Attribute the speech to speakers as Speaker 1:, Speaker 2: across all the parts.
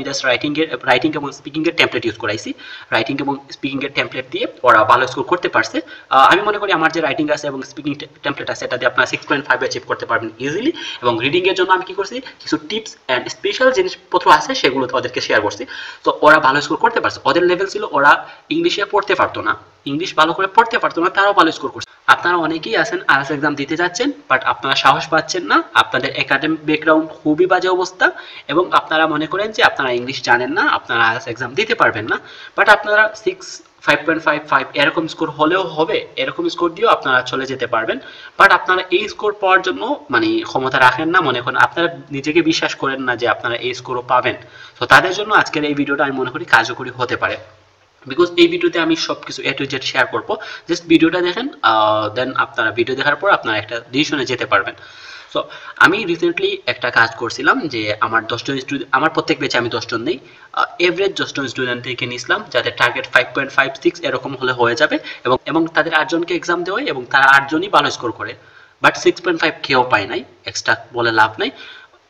Speaker 1: Just writing এবং speaking এর template use করাইছি। রাইটিং এবং স্পিকিং এর টেমপ্লেট দিয়ে ওরা ভালো স্কোর করতে পারছে। আমি মনে করি আমার যে রাইটিং আছে এবং স্পিকিং টেমপ্লেট আছে এটা দিয়ে আপনারা 6.5 অ্যাচিভ করতে পারবেন ইজিলি। এবং রিডিং এর জন্য আমি কি করছি, কিছু টিপস অ্যান্ড স্পেশাল জিনিসপত্র আছে সেগুলো ওদেরকে শেয়ার করছি। তো ওরা ভালো স্কোর করতে পারছে। ওদের লেভেল ছিল ওরা ইংলিশে পড়তে পারতো না, ইংলিশ ভালো করে পড়তে পারতো না, তারাও ভালো স্কোর করছে। আপনারা অনেকেই আছেন আইএলটিএস এক্সাম দিতে যাচ্ছেন, বাট আপনারা সাহস পাচ্ছেন না, আপনাদের একাডেমিক ব্যাকগ্রাউন্ড খুবই বাজে অবস্থা, এবং আপনারা মনে করেন যে আপনারা ইংলিশ জানেন না, আপনারা আইএলটিএস এক্সাম দিতে পারবেন না। বাট আপনারা 5.55 এরকম স্কোর হলেও হবে, এরকম স্কোর দিয়েও আপনারা চলে যেতে পারবেন। বাট আপনারা এই স্কোর পাওয়ার জন্য মানে ক্ষমতা রাখেন না, মনে করেন আপনারা নিজেকে বিশ্বাস করেন না যে আপনারা এই স্কোরও পাবেন। তো তাদের জন্য আজকের এই ভিডিওটা আমি মনে করি কার্যকরী হতে পারে, বিকজ এই ভিডিওতে আমি সবকিছু এ টু জেড শেয়ার করবো। জাস্ট ভিডিওটা দেখেন, দেন আপনারা ভিডিও দেখার পর আপনারা একটা ডিসিশনে যেতে পারবেন। সো আমি রিসেন্টলি একটা কাজ করছিলাম যে আমার 10 জন স্টুডেন্ট, আমার প্রত্যেক ব্যাচে আমি 10 জন নেই, এভারেজ 10 জন স্টুডেন্ট থেকে নিয়েছিলাম যাদের টার্গেট 5.56 এরকম হলে হয়ে যাবে, এবং তাদের 8 জনকে এক্সাম দেওয়াই এবং তারা 8 জনই ভালো স্কোর করে। বাট 6.5 কেউ পায় নাই, এক্সট্রা বলে লাভ নাই,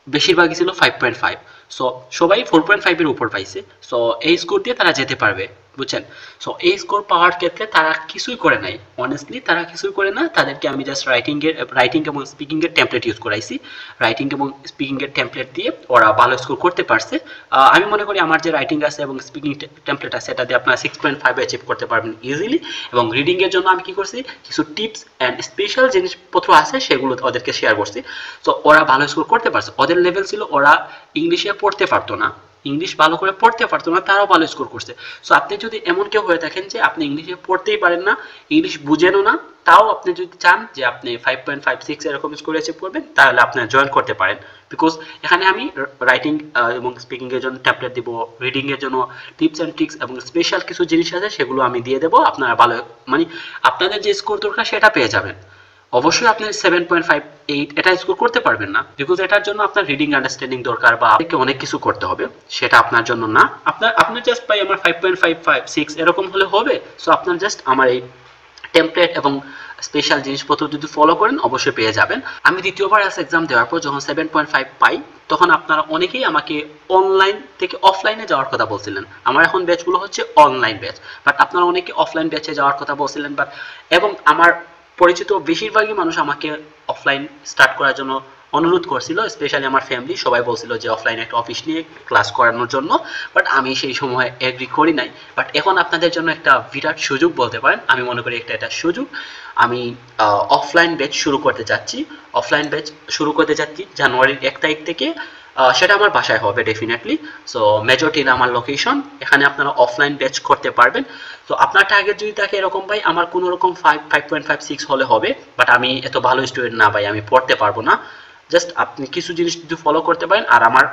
Speaker 1: বেশিরভাগই ছিল 5.5। সো সবাই 4.5 এর উপর পাইছে। সো এই স্কোর দিয়ে তারা যেতে পারবে, বুঝছেন। সো এই স্কোর পাওয়ার ক্ষেত্রে তারা কিছুই করে নাই, অনেস্টলি তারা কিছুই করে না। তাদেরকে আমি জাস্ট রাইটিং এবং স্পিকিং এর টেমপ্লেট ইউজ করাইছি। রাইটিং এবং স্পিকিং এর টেমপ্লেট দিয়ে ওরা ভালো স্কোর করতে পারছে। আমি মনে করি আমার যে রাইটিং আছে এবং স্পিকিং টেমপ্লেট আছে এটা দিয়ে আপনারা 6.5 অ্যাচিভ করতে পারবেন ইজিলি। এবং রিডিং এর জন্য আমি কি করছি, কিছু টিপস অ্যান্ড স্পেশাল জিনিসপত্র আছে সেগুলো ওদেরকে শেয়ার করছি। তো ওরা ভালো স্কোর করতে পারছে। ওদের লেভেল ছিল ওরা ইংলিশে পড়তে পারতো না, ইংলিশ ভালো করে পড়তে পারতো না, তারাও ভালো স্কোর করছে। সো আপনি যদি এমন কেউ হয়ে থাকেন যে আপনি ইংলিশে পড়তেই পারেন না, ইংলিশ বুঝেনও না, তাও আপনি যদি চান যে আপনি 5.56 এরকম স্কোর অ্যাচিভ করবেন, তাহলে আপনি জয়েন করতে পারেন। বিকজ এখানে আমি রাইটিং এবং স্পিকিং এর জন্য ট্যাবলেট দিব, রিডিং এর জন্য টিপস অ্যান্ড ট্রিক্স এবং স্পেশাল কিছু জিনিস আছে সেগুলো আমি দিয়ে দেবো। আপনারা ভালো মানে আপনাদের যে স্কোর দরকার সেটা পেয়ে যাবেন। অবশ্যই আপনি 7.58 এটা স্কোর করতে পারবেন না, বিকজ এটার জন্য আপনার রিডিং আন্ডারস্ট্যান্ডিং দরকার বা অনেক কিছু করতে হবে, সেটা আপনার জন্য না। আপনার জাস্ট ভাই আমার 5.556 এরকম হলে হবে। সো আপনার জাস্ট আমার এই টেমপ্লেট এবং স্পেশাল জিনিসপত্র যদি ফলো করেন অবশ্যই পেয়ে যাবেন। আমি দ্বিতীয়বার এক্সাম দেওয়ার পর যখন 7.5 পাই, তখন আপনারা অনেকেই আমাকে অনলাইন থেকে অফলাইনে যাওয়ার কথা বলছিলেন। আমার এখন ব্যাচগুলো হচ্ছে অনলাইন ব্যাচ, বাট আপনারা অনেকে অফলাইন ব্যাচে যাওয়ার কথা বলছিলেন। বাট এবং আমার পরিচিত বেশিরভাগই মানুষ আমাকে অফলাইন স্টার্ট করার জন্য অনুরোধ করছিল, স্পেশালি আমার ফ্যামিলি সবাই বলছিল যে অফলাইনে একটা অফিস নিয়ে ক্লাস করানোর জন্য। বাট আমি সেই সময় এগ্রি করি নাই। বাট এখন আপনাদের জন্য একটা বিরাট সুযোগ বলতে পারেন, আমি মনে করি এটা সুযোগ। আমি অফলাইন ব্যাচ শুরু করতে যাচ্ছি। জানুয়ারির 1 তারিখ থেকে। সেটা আমার বাসায় হবে ডেফিনেটলি। সো মেজরটিলা আমার লোকেশন, এখানে আপনারা অফলাইন ব্যাচ করতে পারবেন। তো আপনার টার্গেট যদি থাকে এরকম ভাই আমার কোনো রকম 5.56 হলে হবে, বাট আমি এত ভালো স্টুডেন্ট না ভাই, আমি পড়তে পারবো না, জাস্ট আপনি কিছু জিনিস যদি ফলো করতে পারেন আর আমার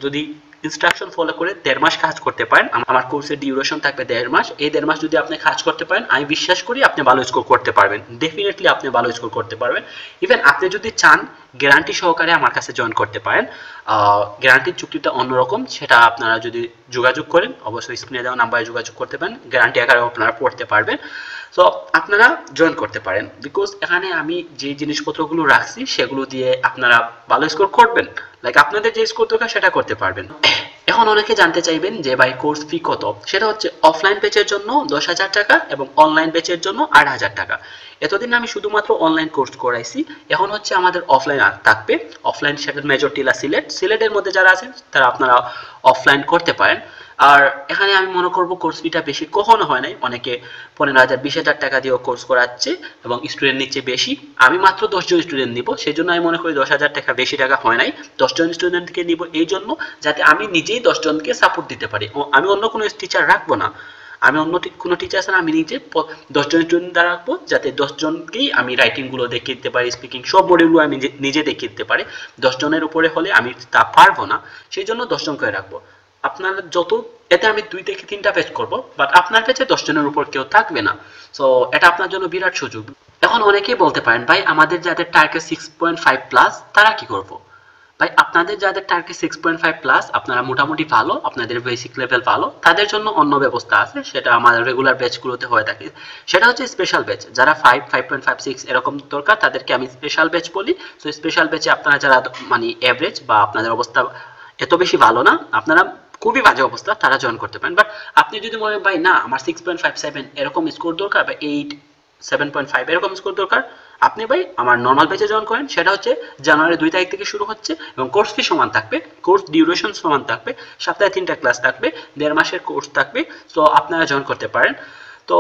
Speaker 1: যদি ইনস্ট্রাকশন ফলো করে 1.5 মাস কাজ করতে পারেন, আমার কোর্সের ডিউরেশন থাকবে 1.5 মাস, এই 1.5 মাস যদি আপনি কাজ করতে পারেন আমি বিশ্বাস করি আপনি ভালো স্কোর করতে পারবেন, ডেফিনেটলি আপনি ভালো স্কোর করতে পারবেন। ইভেন আপনি যদি চান গ্যারান্টি সহকারে আমার কাছে জয়েন করতে পারেন। গ্যারান্টির চুক্তিটা অন্যরকম, সেটা আপনারা যদি যোগাযোগ করেন অবশ্যই স্ক্রিনে দেওয়া নাম্বারে যোগাযোগ করতে পারেন, গ্যারান্টি আকারে আপনারা পড়তে পারবেন। সো আপনারা জয়েন করতে পারেন, বিকজ এখানে আমি যে জিনিসপত্রগুলো রাখছি সেগুলো দিয়ে আপনারা ভালো স্কোর করবেন, লাইক আপনাদের যে স্কোর দরকার সেটা করতে পারবেন। এখন অনেকে জানতে চাইবেন যে ভাই কোর্স ফি কত, সেটা হচ্ছে অফলাইন ব্যাচের জন্য 10,000 টাকা এবং অনলাইন ব্যাচের জন্য 8,000 টাকা। এতদিন আমি শুধুমাত্র অনলাইন কোর্স করাইছি, এখন হচ্ছে আমাদের অফলাইন থাকবে। অফলাইন সেটা মেজরটিলা সিলেটের মধ্যে যারা আছেন তারা আপনারা অফলাইন করতে পারেন। আর এখানে আমি মনে করব কোর্স ফিটা বেশি কখনো হয় নাই, অনেকে 15,000 20,000 টাকা দিয়েও কোর্স করাচ্ছে এবং স্টুডেন্ট নিচ্ছে বেশি। আমি মাত্র 10 জন স্টুডেন্ট নিব, সেই জন্য আমি মনে করি 10,000 টাকা বেশি টাকা হয় নাই। 10 জন স্টুডেন্টকে নিব এই জন্য যাতে আমি নিজেই 10 জনকে সাপোর্ট দিতে পারি। আমি অন্য কোনো টিচার রাখবো না, আমি অন্য কোনো টিচার আছে না, আমি নিজে 10 জন স্টুডেন্ট দ্বারা রাখবো যাতে 10 জনকেই আমি রাইটিংগুলো দেখিয়ে দিতে পারি, স্পিকিং সব মডিউলগুলো আমি নিজে দেখিয়ে দিতে পারি। 10 জনের উপরে হলে আমি তা পারবো না, সেই জন্য 10 জনকে রাখবো। আপনার যত এতে আমি 2 থেকে 3টা পেজ করব, বাট আপনার পেজে 10 জনের উপর কেউ থাকবে না। সো এটা আপনার জন্য বিরাট সুযোগ। এখন অনেকেই বলতে পারেন ভাই আমাদের যাদের টার্গেট 6.5 প্লাস তারা কি করব? ভাই আপনাদের যাদের টার্গেট 6.5 প্লাস আপনারা মোটামুটি ভালো, আপনাদের বেসিক লেভেল ভালো, তাদের জন্য অন্য ব্যবস্থা আছে, সেটা আমাদের রেগুলার ব্যাচগুলোতে হয়ে থাকে। সেটা হচ্ছে স্পেশাল ব্যাচ। যারা 5.56 এরকম দরকার তাদেরকে আমি স্পেশাল ব্যাচ বলি। সো স্পেশাল ব্যাচে আপনারা যারা মানে এভারেজ বা আপনাদের অবস্থা এত বেশি ভালো না, আপনারা খুবই বাজে অবস্থা তারা জয়েন করতে পারেন। বাট আপনি যদি মনে ভাই না আমার 6.57 এরকম স্কোর দরকার বা 8 7.5 এরকম স্কোর দরকার, আপনি ভাই আমার নর্মাল ব্যাচে জয়েন করেন। সেটা হচ্ছে জানুয়ারি 2 তারিখ থেকে শুরু হচ্ছে এবং কোর্স ফি সমান থাকবে, কোর্স ডিউরেশন সমান থাকবে, সপ্তাহে 3টা ক্লাস থাকবে, 1.5 মাসের কোর্স থাকবে। সো আপনারা জয়েন করতে পারেন। তো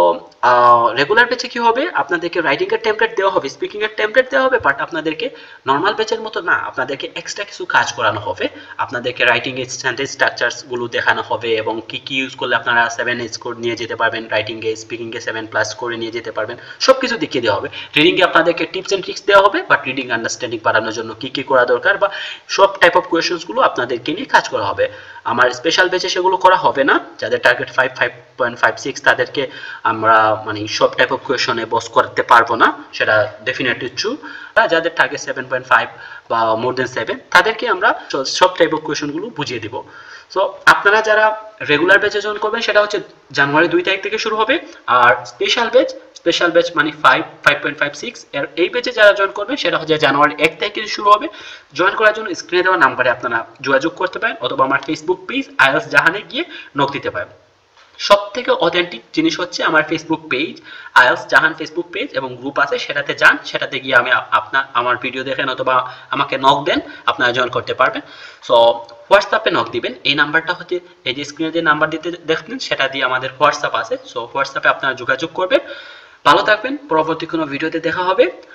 Speaker 1: রেগুলার ব্যাচে কি হবে, আপনাদেরকে রাইটিং এর টেমপ্লেট দেওয়া হবে, স্পিকিং এর টেমপ্লেট দেওয়া হবে, বাট আপনাদেরকে নর্মাল ব্যাচের মতো না, আপনাদেরকে এক্সট্রা কিছু কাজ করানো হবে। আপনাদেরকে রাইটিং এর সেন্টেন্স স্ট্রাকচারস গুলো দেখানো হবে এবং কি কি ইউজ করলে আপনারা 7 স্কোর নিয়ে যেতে পারবেন, রাইটিং এ স্পিকিং এ 7+ করে নিয়ে যেতে পারবেন, সবকিছু দেখিয়ে দেওয়া হবে। রিডিং এ আপনাদেরকে টিপস এন্ড ট্রিক্স দেওয়া হবে, বাট রিডিং আন্ডারস্ট্যান্ডিং বাড়ানোর জন্য কি কি করা দরকার বা সব টাইপ অফ কোয়েশ্চেন্স গুলো আপনাদেরকে নিয়ে কাজ করা হবে। আমার স্পেশাল ব্যাচে সেগুলো করা হবে না। যাদের টার্গেট 5.56 তাদেরকে আমরা মানে সব টাইপ অফ কোয়েশনে বস করতে পারবো না, সেটা ডেফিনেটলি ট্রু। যাদের টার্গেট 7.5 বা মোর দেন 7 তাদেরকে আমরা সব টাইপ অফ কোয়েশন গুলো বুঝিয়ে দিব। সো আপনারা যারা রেগুলার ব্যাচে জয়েন করবেন সেটা হচ্ছে জানুয়ারি 2 তারিখ থেকে শুরু হবে। আর স্পেশাল ব্যাচ মানে 5.56 এর এই ব্যাচে যারা জয়েন করবেন সেটা হচ্ছে জানুয়ারি 1 তারিখ থেকে শুরু হবে। জয়েন করার জন্য স্ক্রিনে দেওয়া নাম্বারে আপনারা যোগাযোগ করতে পারেন অথবা আমার ফেসবুক পেজ আইএলস জাহানে গিয়ে নক দিতে পারেন। সব থেকে অথেন্টিক জিনিস হচ্ছে আমার ফেসবুক পেজ আইএলস জাহান ফেসবুক পেজ এবং গ্রুপ আছে, সেটাতে যান, সেটাতে গিয়ে আমি আমার ভিডিও দেখেন অথবা আমাকে নক দেন, আপনারা জয়েন করতে পারবেন। সো হোয়াটসঅ্যাপে নক দিবেন, এই নাম্বারটা হচ্ছে এই যে স্ক্রিনে যে নাম্বার দিতে দেখলেন সেটা দিয়ে আমাদের হোয়াটসঅ্যাপ আছে। সো হোয়াটসঅ্যাপে আপনারা যোগাযোগ করবেন। ভালো থাকবেন, পরবর্তী কোনো ভিডিওতে দেখা হবে।